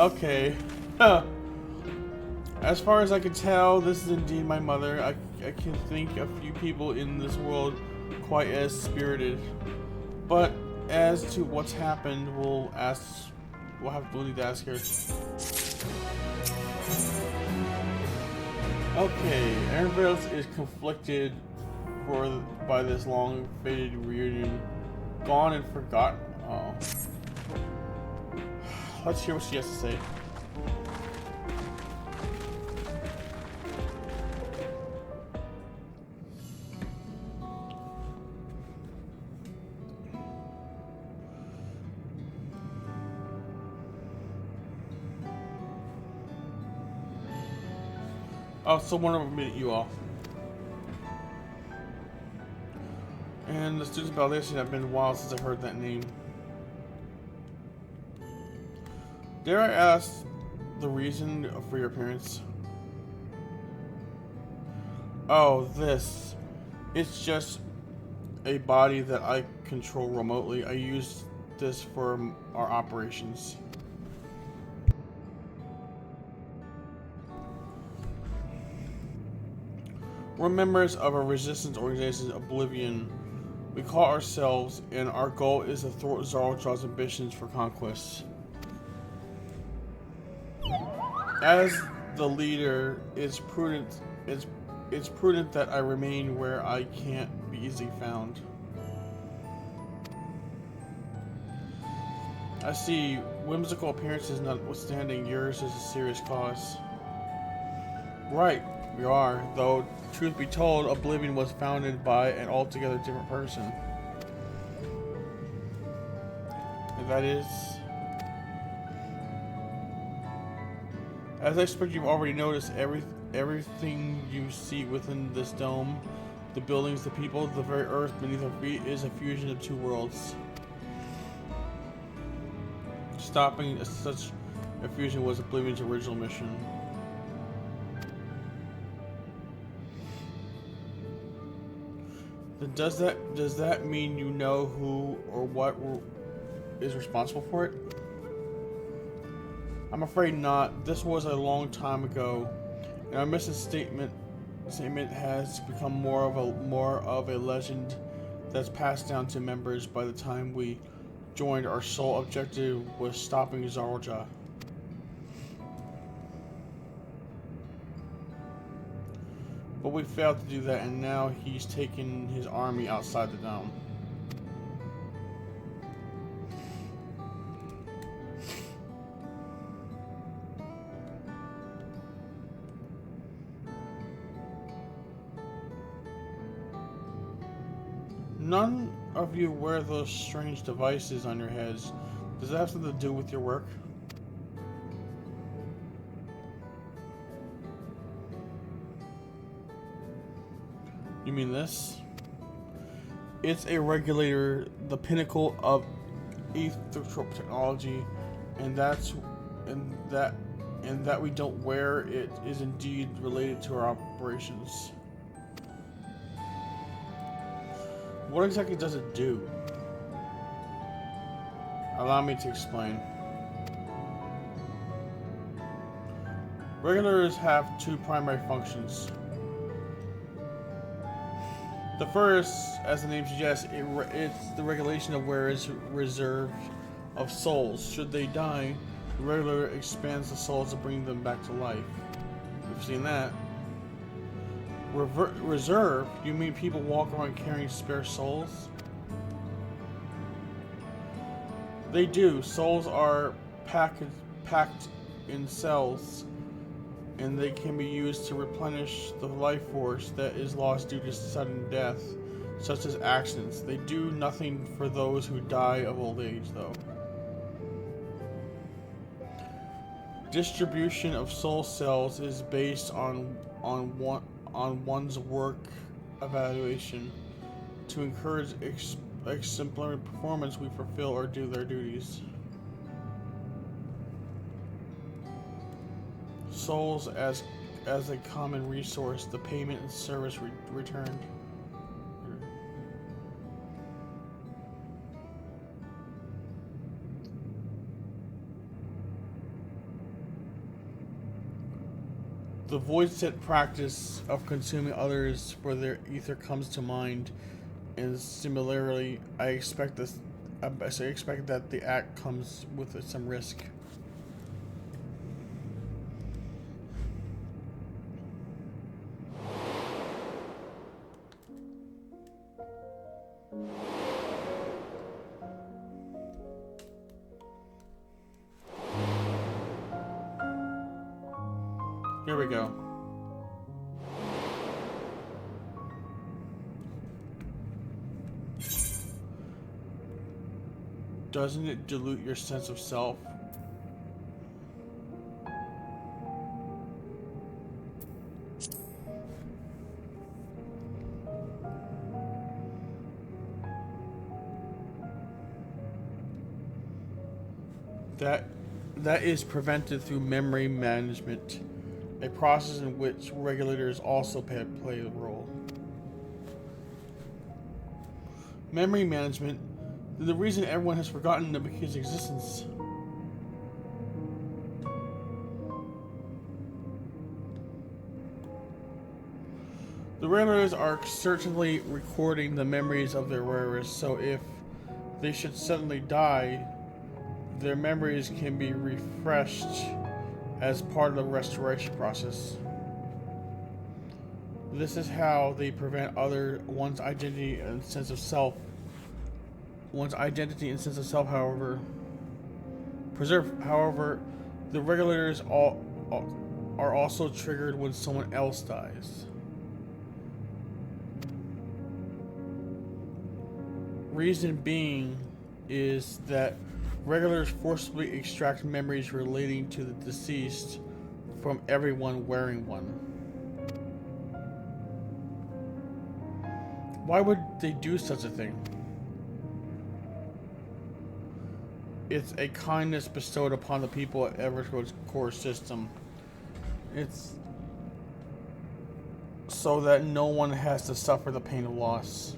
Okay. As far as I can tell, this is indeed my mother. I can think a few people in this world quite as spirited. But as to what's happened, we'll need to ask her. Okay, everybody else is conflicted by this long faded reunion. Gone and forgotten. Oh. Let's hear what she has to say. Oh, so wonderful to meet you all. And the students about this have been a while since I've heard that name. Dare I ask the reason for your appearance? Oh, this. It's just a body that I control remotely. I use this for our operations. We're members of a resistance organization, Oblivion. We call ourselves, and our goal is to thwart Zaraldra's ambitions for conquest. As the leader, it's prudent that I remain where I can't be easily found. I see, whimsical appearances notwithstanding, yours is a serious cause. Right, we are, though truth be told, Oblivion was founded by an altogether different person. And that is... As I expect you've already noticed, everything you see within this dome, the buildings, the people, the very earth beneath our feet, is a fusion of two worlds. Stopping such a fusion was Oblivion's original mission. Then does that mean you know who or what is responsible for it? I'm afraid not. This was a long time ago, and our mission statement has become more of a legend that's passed down to members. By the time we joined, our sole objective was stopping Zaralja. But we failed to do that, and now he's taken his army outside the dome. None of you wear those strange devices on your heads. Does that have something to do with your work? You mean this? It's a regulator, the pinnacle of ethereal technology, and that we don't wear it is indeed related to our operations. What exactly does it do? Allow me to explain. Regulators have two primary functions. The first, as the name suggests, it's the regulation of where is reserved of souls. Should they die, the regulator expands the souls to bring them back to life. We've seen that. Reserve? You mean people walk around carrying spare souls? They do. Souls are packed in cells, and they can be used to replenish the life force that is lost due to sudden death, such as accidents. They do nothing for those who die of old age, though. Distribution of soul cells is based on one's work evaluation. To encourage exemplary performance, we fulfill or do their duties. Souls as a common resource, the payment and service returned. The void set practice of consuming others where their ether comes to mind, and similarly, I expect that the act comes with some risk. Here we go. Doesn't it dilute your sense of self? That is prevented through memory management, a process in which regulators also play a role. Memory management, the reason everyone has forgotten Nabuki's existence. The regulators are certainly recording the memories of their wearers, so if they should suddenly die, their memories can be refreshed as part of the restoration process. This is how they prevent one's identity and sense of self. However, preserved. However, the regulators are also triggered when someone else dies. Reason being is that regulators forcibly extract memories relating to the deceased from everyone wearing one. Why would they do such a thing? It's a kindness bestowed upon the people at Evercore's core system. It's so that no one has to suffer the pain of loss.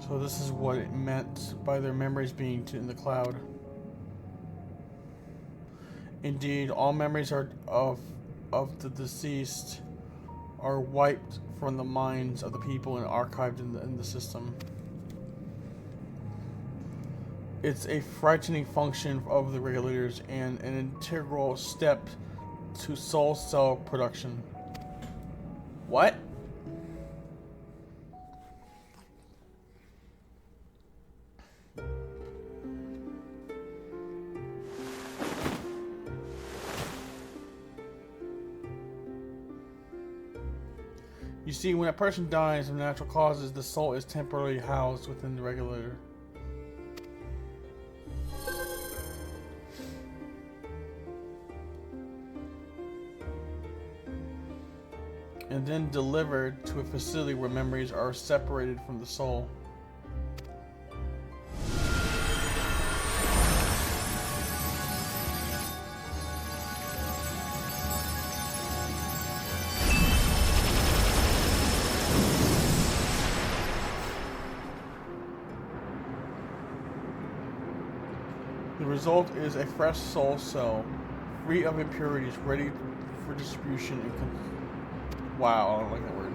So this is what it meant by their memories being in the cloud. Indeed, all memories of the deceased are wiped from the minds of the people and archived in the system. It's a frightening function of the regulators and an integral step to soul cell production. What? You see, when a person dies of natural causes, the soul is temporarily housed within the regulator. And then delivered to a facility where memories are separated from the soul. The result is a fresh soul cell, free of impurities, ready for distribution and wow, I don't like that word.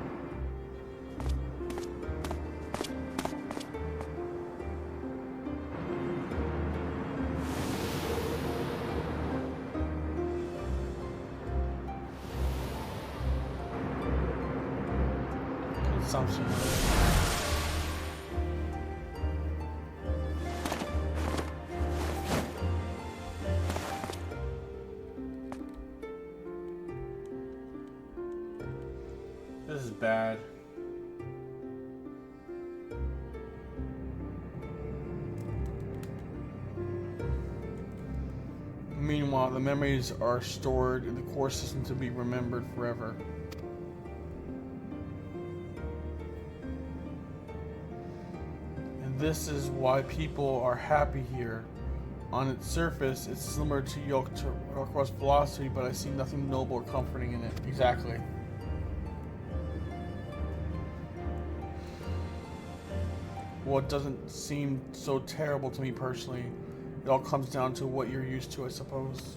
Consumption. This is bad. Meanwhile, the memories are stored in the core system to be remembered forever. And this is why people are happy here. On its surface, it's similar to Yokro's philosophy, but I see nothing noble or comforting in it. Exactly. Well, it doesn't seem so terrible to me personally. It all comes down to what you're used to, I suppose.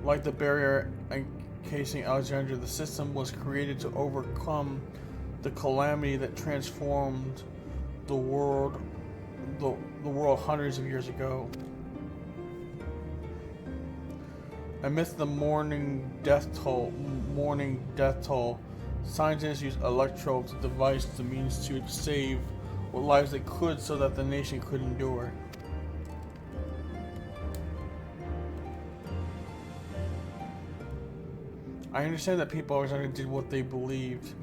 Like the barrier encasing Alexandria, the system was created to overcome the calamity that transformed the world hundreds of years ago. Amidst the mourning death toll, scientists used Electro to devise the means to save what lives they could so that the nation could endure. I understand that people always did what they believed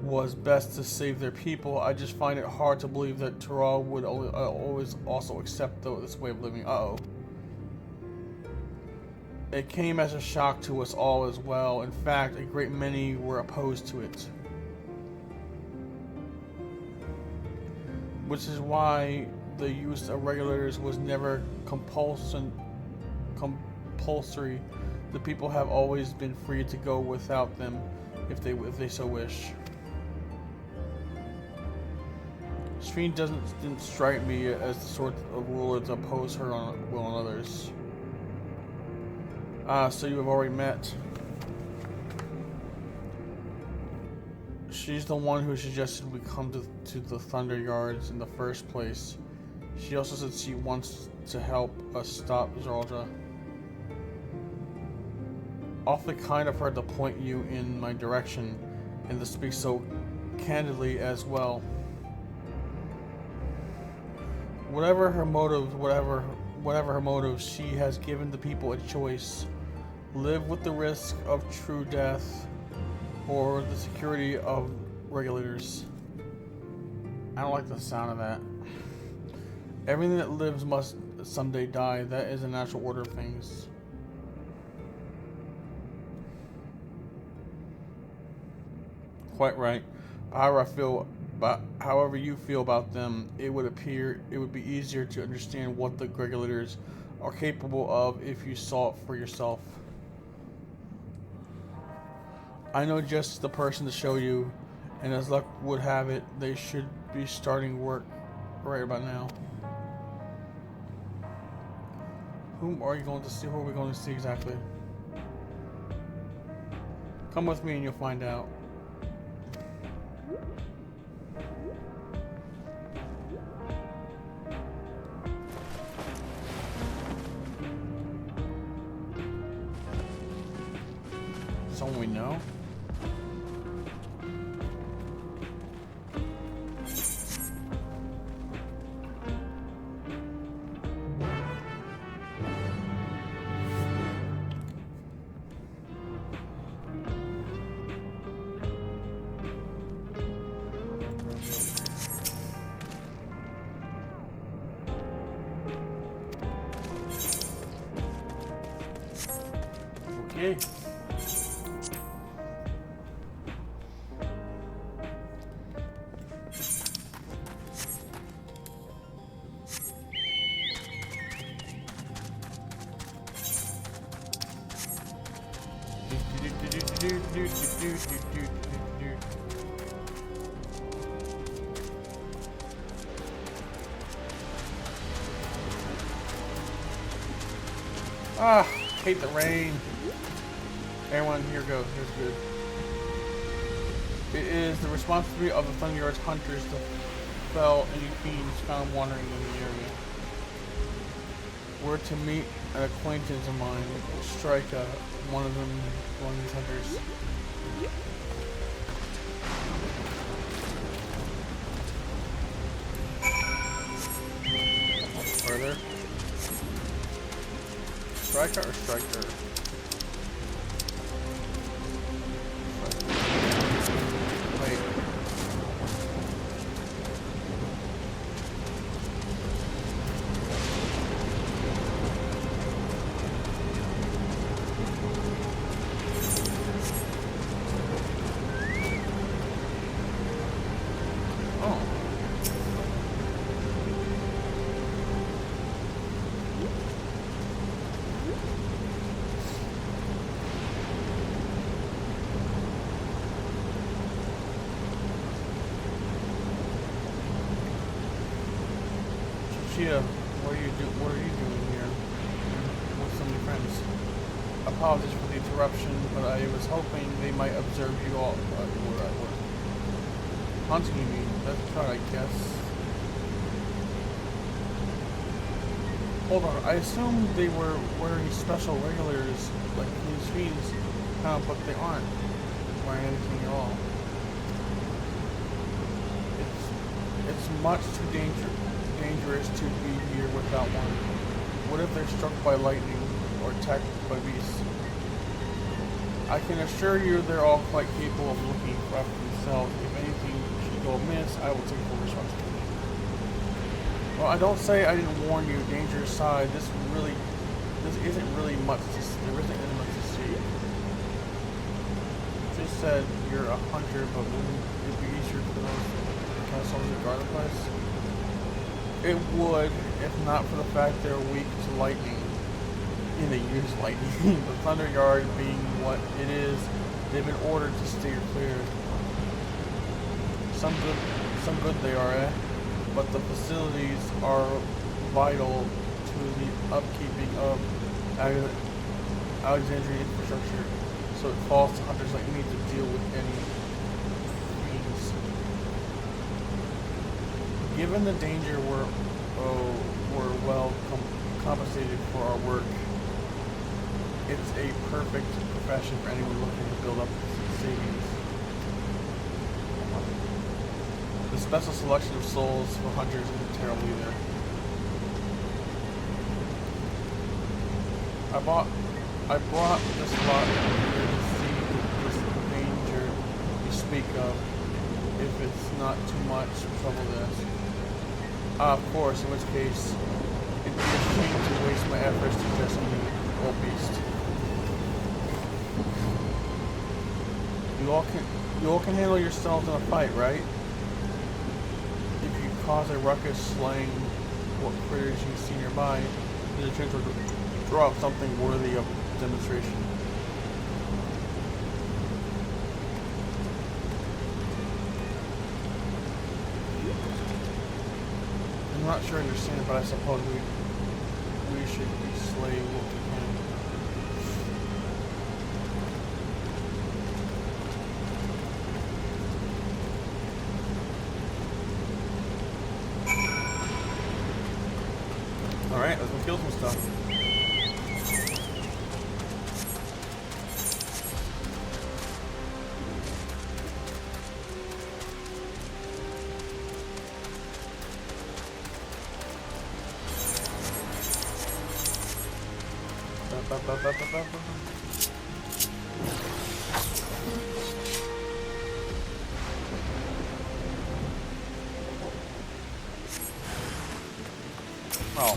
was best to save their people. I just find it hard to believe that Terral would always also accept this way of living. It came as a shock to us all as well. In fact, a great many were opposed to it. Which is why the use of regulators was never compulsory. The people have always been free to go without them if they so wish. Sphene didn't strike me as the sort of ruler to oppose her will on others. So you have already met. She's the one who suggested we come to the Thunder Yards in the first place. She also said she wants to help us stop Zeraldra. Awfully kind of her to point you in my direction, and to speak so candidly as well. Whatever her motives, she has given the people a choice: live with the risk of true death, or the security of regulators. I don't like the sound of that. Everything that lives must someday die. That is a natural order of things. Quite right. However you feel about them, it would be easier to understand what the regulators are capable of if you saw it for yourself. I know just the person to show you, and as luck would have it, they should be starting work right about now. Whom are you going to see? Who are we going to see exactly? Come with me and you'll find out. Someone we know? Okay. Ah, hate the rain. Everyone, here goes. Here's good. It is the responsibility of the Thunder Yards hunters to fell any fiends found wandering in the area. We're to meet an acquaintance of mine, Strika, one of these hunters. Further. Strika or Striker? Wait. What are you doing here with so many friends? Apologies for the interruption, but I was hoping they might observe you all where I was. Hunting, you mean? That's right, I guess. Hold on, I assumed they were wearing special regulars like these fiends, but they aren't wearing anything at all. It's much too dangerous to be here without one. What if they're struck by lightning or attacked by beasts? I can assure you they're all quite capable of looking after themselves. If anything should go amiss, I will take full responsibility. Well, I don't say I didn't warn you. Danger aside, this isn't really much to see. There isn't really much to see. Just said you're a hunter, but wouldn't it be easier for those castles to guard the place? It would, if not for the fact they're weak to lightning. And they use lightning. The Thunder Yard being what it is, they've been ordered to steer clear. Some good they are, eh? But the facilities are vital to the upkeeping of Alexandrian infrastructure, so it falls to hunters like me to deal with any fiends. Given the danger, we're well compensated for our work. It's a perfect profession for anyone looking to build up savings. The special selection of souls for hunters isn't terrible either. I brought this lot here to see this danger you speak of, if it's not too much trouble to ask. Of course, in which case, it'd be a shame to waste my efforts to dress a new old beast. You all can handle yourselves in a fight, right? If you cause a ruckus slaying what critters you see nearby, there's a chance to draw up something worthy of demonstration. I'm not sure I understand, but I suppose we should slay what we can. Alright, let's go kill some stuff. Oh.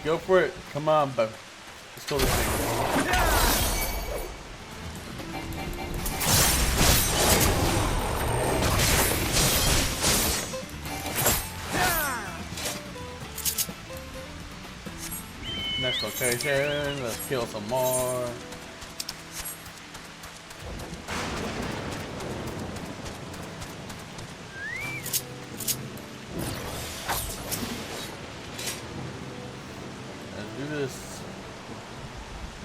Go for it. Come on, Bo. Let's kill this thing. Next location. Let's kill some more.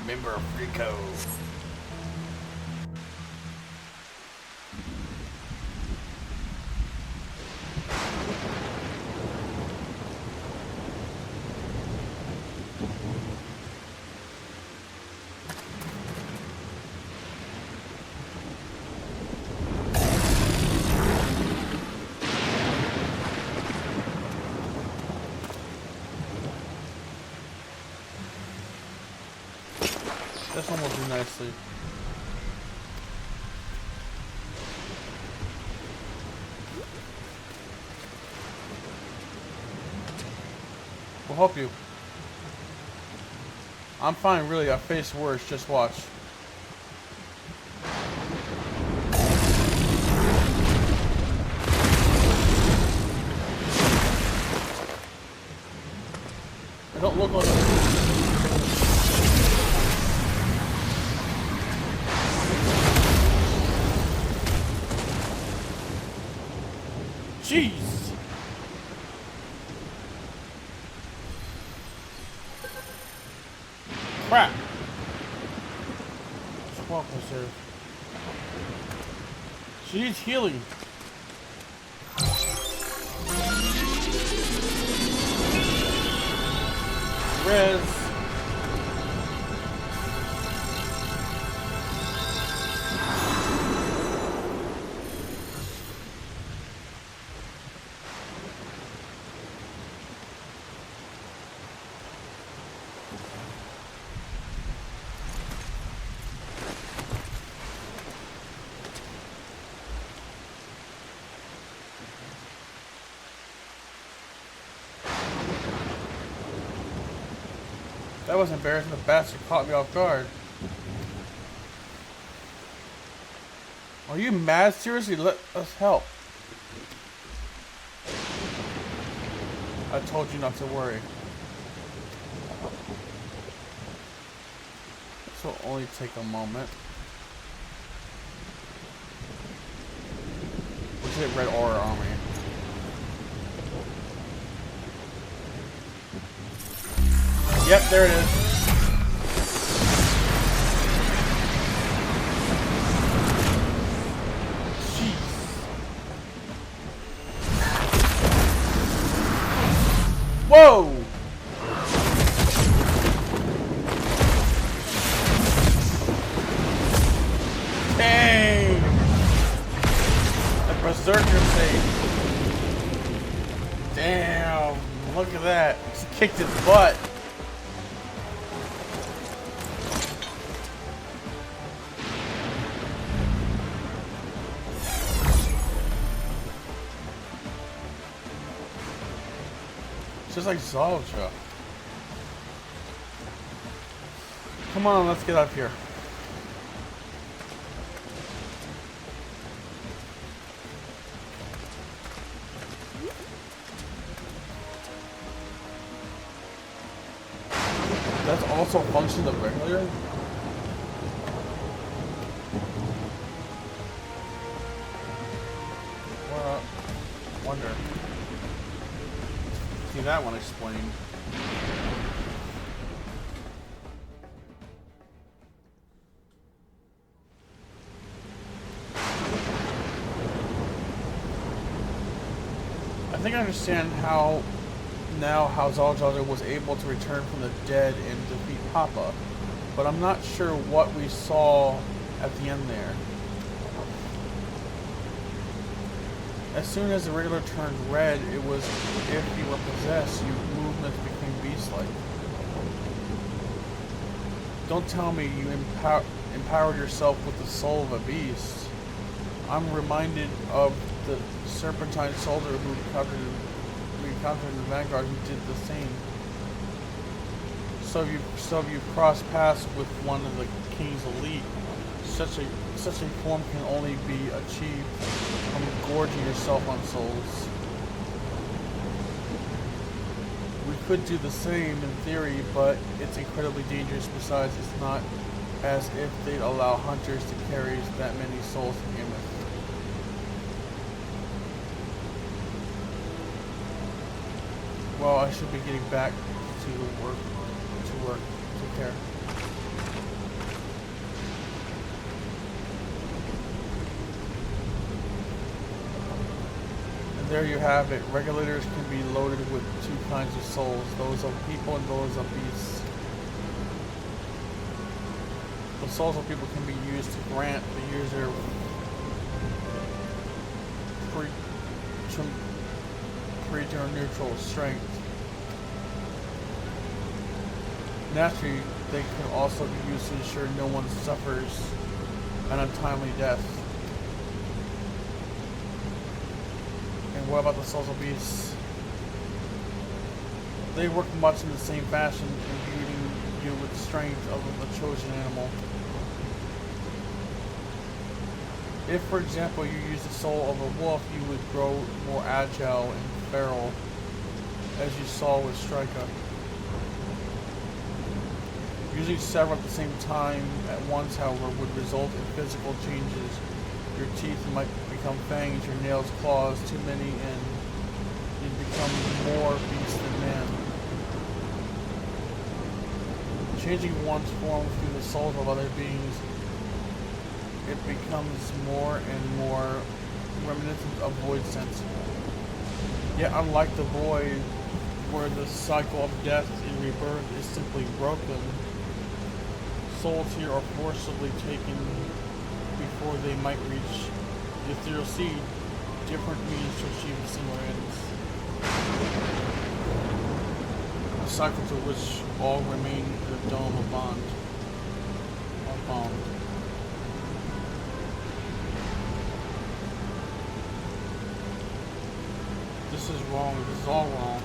Member of Rico. This one will do nicely. We'll help you. I'm fine, really. I faced worse. Just watch. I don't look like a... Jeez! Crap! Swap reserve. She needs healing. Res. That was embarrassing. The bastard caught me off guard. Are you mad? Seriously, let us help. I told you not to worry. This will only take a moment. Let's hit red aura on me. Yep, there it is. Jeez. Whoa! Dang! The berserker save. Damn! Look at that. Just kicked his butt. Just like Zalja. Come on, let's get up here. That's also function of regular? Well, wonder. See that one explained. I think I understand how Zaljaza was able to return from the dead and defeat Papa, but I'm not sure what we saw at the end there. As soon as the regular turned red, it was if you were possessed, your movements became beast-like. Don't tell me you empowered yourself with the soul of a beast. I'm reminded of the serpentine soldier who we encountered in the Vanguard who did the same. So you've crossed paths with one of the King's elite. Such a form can only be achieved from gorging yourself on souls. We could do the same in theory, but it's incredibly dangerous. Besides, it's not as if they'd allow hunters to carry that many souls to begin with. Well, I should be getting back to work. Take care. And there you have it. Regulators can be loaded with two kinds of souls, those of people and those of beasts. The souls of people can be used to grant the user neutral strength. Naturally, they can also be used to ensure no one suffers an untimely death. And what about the souls of beasts? They work much in the same fashion, imbuing you with the strength of a chosen animal. If, for example, you use the soul of a wolf, you would grow more agile and feral, as you saw with Striker. Using several at the same time at once, however, would result in physical changes. Your teeth might become fangs, your nails claws, too many, and you'd become more beast than man. Changing one's form through the souls of other beings, it becomes more and more reminiscent of Void Sense. Yet unlike the Void, where the cycle of death and rebirth is simply broken, souls here are forcibly taken before they might reach the ethereal seed, different means to achieve similar ends. A cycle to which all remain in the dome of bond. This is wrong. This is all wrong.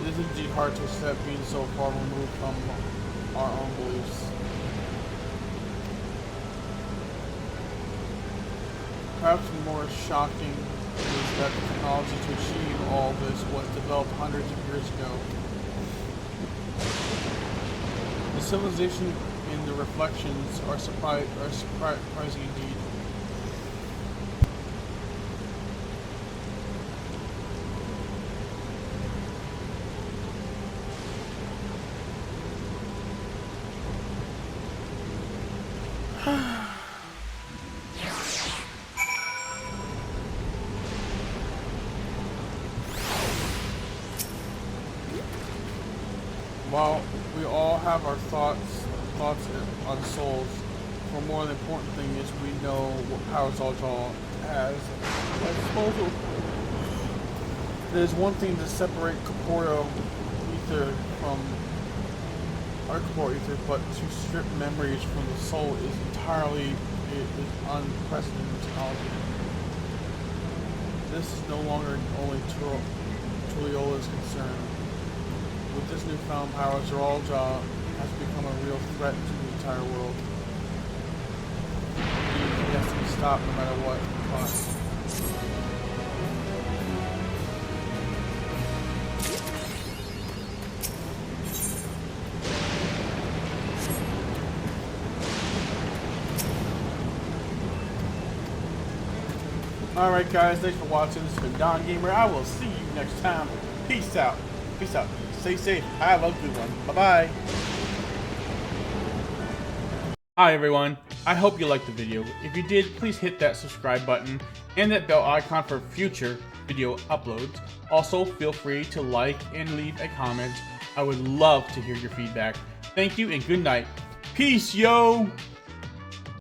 It is indeed hard to accept being so far removed from our own beliefs. Perhaps more shocking is that the technology to achieve all this was developed hundreds of years ago. The civilization in the reflections are surprising indeed. While we all have our thoughts on souls, for more the important thing is we know what powers Ultros has at disposal. There's one thing to separate corporeal ether from our corporeal ether, but to strip memories from the soul is unprecedented technology. This is no longer only Tuliola's concern. With this newfound power, Zeralja has become a real threat to the entire world. He has to be stopped no matter what cost. Alright guys, thanks for watching. This has been Don Gamer. I will see you next time. Peace out. Peace out. Stay safe. Have a good one. Bye-bye. Hi everyone. I hope you liked the video. If you did, please hit that subscribe button and that bell icon for future video uploads. Also, feel free to like and leave a comment. I would love to hear your feedback. Thank you and good night. Peace, yo!